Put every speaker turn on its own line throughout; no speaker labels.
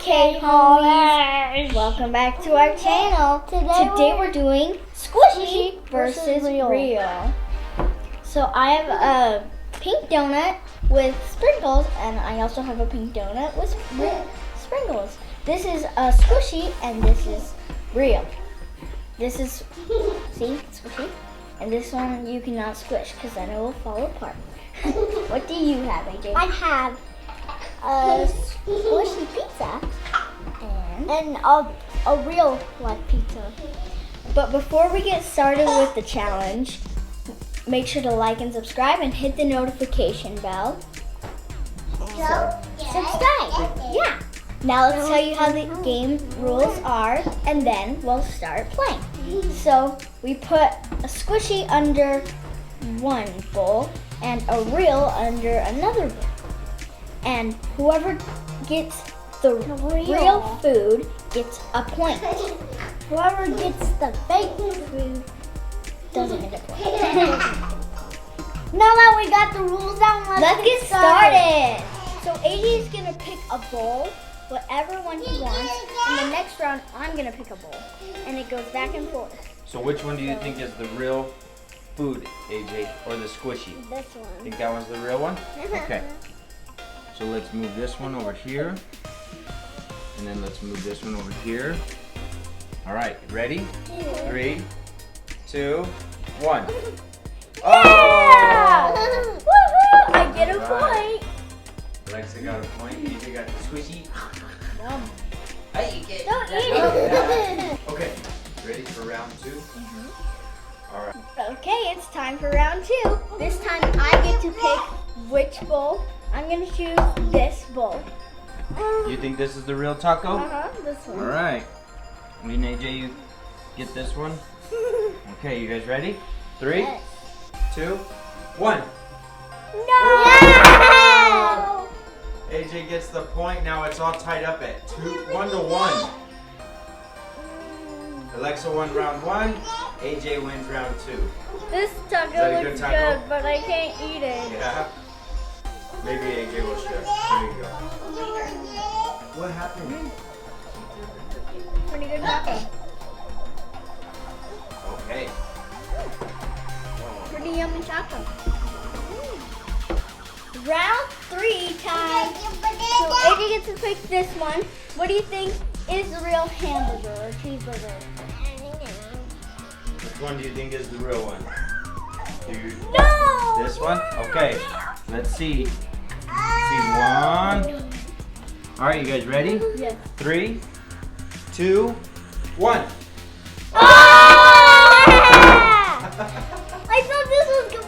Okay, homies, welcome back to our channel. Today we're doing squishy versus real. So I have a pink donut with sprinkles, and I also have a pink donut with sprinkles. This is a squishy, and this is real. This is, see, squishy. And this one you cannot squish, because then it will fall apart. What do you have, AJ?
I have a squishy pizza and a real like pizza.
But before we get started with the challenge, make sure to like and subscribe and hit the notification bell.
Subscribe.
Yeah. Now let's tell you how the game rules are, and then we'll start playing. So we put a squishy under one bowl and a real under another bowl. And whoever gets the real food gets a point.
Whoever gets the fake food
Doesn't get a point.
Now that we got the rules down,
Let's get started. So AJ is gonna pick a bowl, whatever one he wants. In the next round, I'm gonna pick a bowl, and it goes back and forth.
So which one do you think is the real food, AJ, or the squishy?
This one.
Think that one's the real one? Okay. So let's move this one over here. And then let's move this one over here. All right, ready? 3, 2, 1.
Yeah!
Oh!
Woohoo! I get a
All right.
point.
Alexa got a point. AJ got the squishy.
Yum.
Hey, you get
Don't eat it.
Okay, ready for round 2? All right.
Okay, it's time for round 2. This time I get to pick which bowl. I'm gonna choose this bowl.
You think this is the real taco?
This
All
one.
right. Me and AJ, you get this one. Okay, you guys ready? 3, 2, 1.
No!
AJ gets the point. Now it's all tied up at 1 to 1. Alexa won round 1. AJ wins round 2.
This taco
that a good
looks
taco?
good, but I can't eat it.
Yeah. Maybe AJ will share. There you go. What happened?
Pretty good taco.
Okay.
Pretty yummy taco. Round 3 time. So AJ gets to pick this one. What do you think is the real hamburger or cheeseburger?
Which one do you think is the real one?
No!
This one? Okay. Let's see. Let's see. 1. All right, you guys ready?
Yes.
3, 2, 1.
Ah! I thought this was good.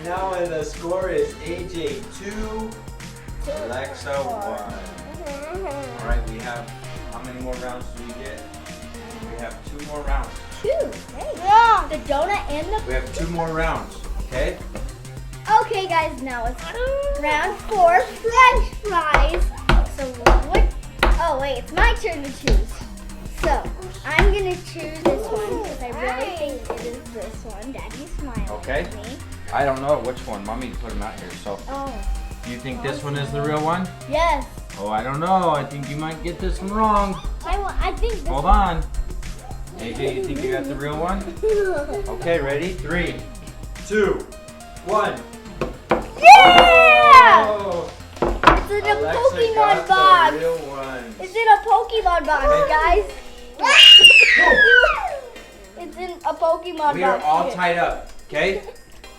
Now the score is AJ 2, Alexa 1. All right, we have, how many more rounds do we get? We have 2 more rounds.
2. Yeah. The donut and the...
We have 2 more rounds, okay?
Okay, guys, now it's round 4, French fries. So what? Oh wait, it's my turn to choose. So I'm gonna choose this one because I really think it is this one. Daddy's smiling
Okay.
at me.
I don't know which one. Mommy put them out here. So,
Oh,
do you think this one is the real one?
yes.
Oh, I don't know. I think you might get this one wrong.
I think this
Hold on. AJ, you think you got the real one? Okay, ready? 3, 2, 1.
Yeah!
Oh,
It's in a
Alexa
Pokemon
got
box.
the real one.
It's in a Pokemon box, guys. It's in a Pokemon
We are
box.
all tied up, okay?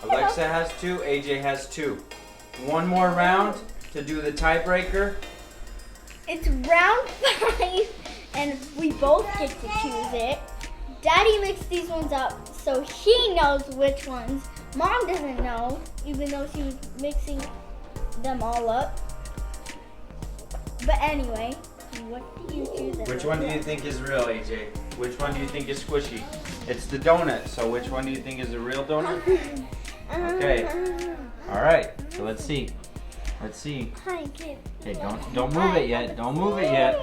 Alexa has 2, AJ has 2. 1 more round to do the tiebreaker.
It's round 5, and we both get to choose it. Daddy mixed these ones up, so he knows which ones. Mom doesn't know, even though she was mixing them all up. But anyway, what do you choose?
Which one do you think is real, AJ? Which one do you think is squishy? It's the donut, so which one do you think is the real donut? Okay. All right, so let's see. Let's see. Hey, don't move it yet. Don't move it yet.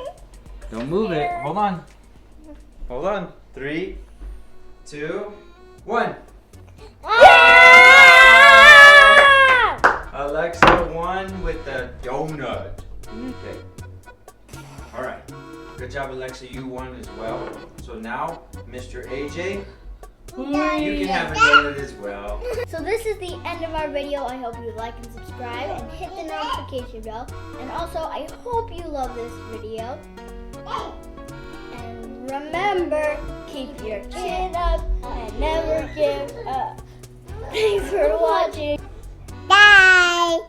Don't move it. Hold on. Hold on. 3, 2, 1. Alexa won with the donut. Okay. All right. Good job, Alexa. You won as well. So now, Mr. AJ, you can have a donut as well.
So this is the end of our video. I hope you like and subscribe and hit the notification bell. And also, I hope you love this video. And remember, keep your chin up and never give up. Thanks for watching.
Bye.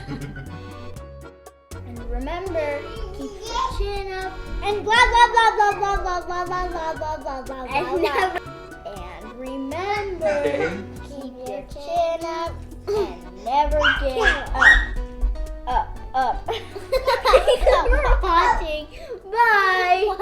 And remember, keep your chin up
And blah blah blah blah blah blah blah blah blah blah blah
and
blah.
never. And remember, keep your chin up and never give up. Up. Thanks for watching. Bye.